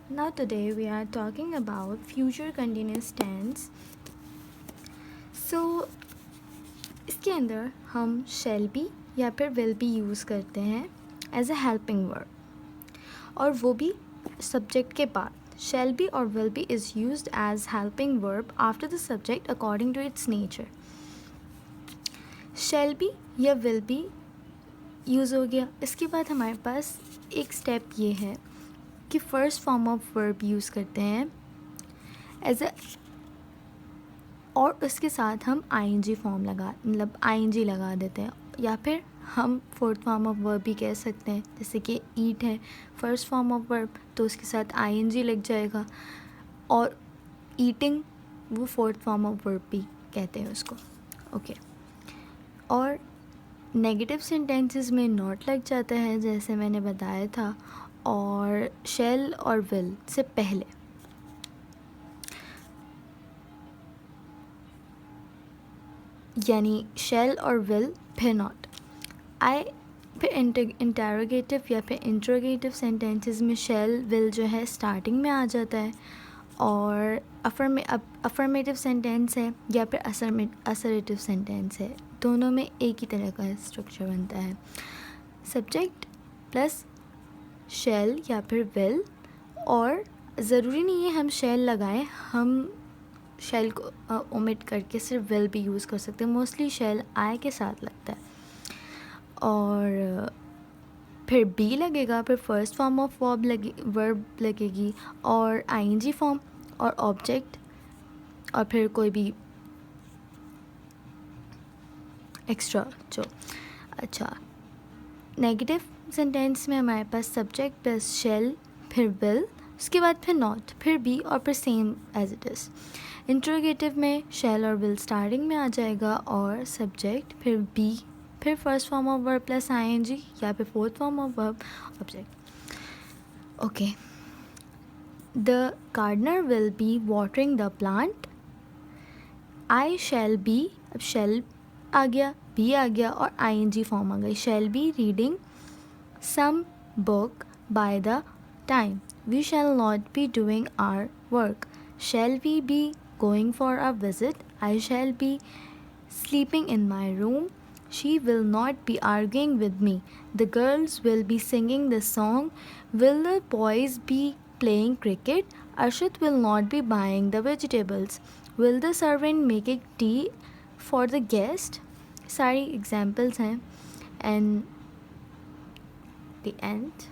Now today we are talking about future continuous tense. So इसके अंदर हम shall be या फिर will be यूज़ करते हैं एज अ हेल्पिंग वर्ब, और वो भी सब्जेक्ट के बाद. Shall be or will be is used as helping verb after the subject according to its nature. Shall be या will be यूज़ हो गया. इसके बाद हमारे पास एक स्टेप ये है कि first form of verb use करते हैं एज अ, और उसके साथ हम आईएनजी फॉर्म मतलब आईएनजी लगा देते हैं, या फिर हम फोर्थ फॉर्म ऑफ वर्ब भी कह सकते हैं. जैसे कि ईट है फर्स्ट फॉर्म ऑफ वर्ब, तो उसके साथ आईएनजी लग जाएगा, और ईटिंग वो फोर्थ फॉर्म ऑफ वर्ब भी कहते हैं उसको. ओके. और नेगेटिव सेंटेंसेस में नॉट लग जाता है जैसे मैंने बताया था, और शैल और विल से पहले. यानी शैल और विल फिर नॉट. आई फिर इंटरोगेटिव या फिर इंट्रोगेटिव सेंटेंसेस में शैल विल जो है स्टार्टिंग में आ जाता है, और अफर्मेटिव सेंटेंस है या फिर असर्टिव सेंटेंस है, दोनों में एक ही तरह का स्ट्रक्चर बनता है. सब्जेक्ट प्लस शैल या फिर विल, और ज़रूरी नहीं है हम शैल लगाएं, हम शैल को ओमिट करके सिर्फ विल भी यूज़ कर सकते हैं. मोस्टली शैल आई के साथ लगता है, और फिर बी लगेगा, फिर फर्स्ट फॉर्म ऑफ वर्ब लगेगी, और आईएनजी फॉर्म और ऑब्जेक्ट, और फिर कोई भी एक्स्ट्रा जो. अच्छा, नेगेटिव सेंटेंस में हमारे पास सब्जेक्ट प्लस शैल फिर विल, उसके बाद फिर नॉट, फिर बी, और फिर same as it is. Interrogative में शैल और विल स्टार्टिंग में आ जाएगा, और सब्जेक्ट फिर बी, फिर first form of verb plus ING, या फिर fourth form of verb object. Okay. The gardener will be watering the plant. I shall be, अब शैल आ गया, बी आ गया, और आईएनजी फॉर्म आ गई. Shall be reading some book by the time we shall not be doing our work. Shall we be going for a visit? I shall be sleeping in my room. She will not be arguing with me. The girls will be singing the song. Will the boys be playing cricket? Arshit will not be buying the vegetables. Will the servant making tea for the guest? सारी examples हैं, and the end.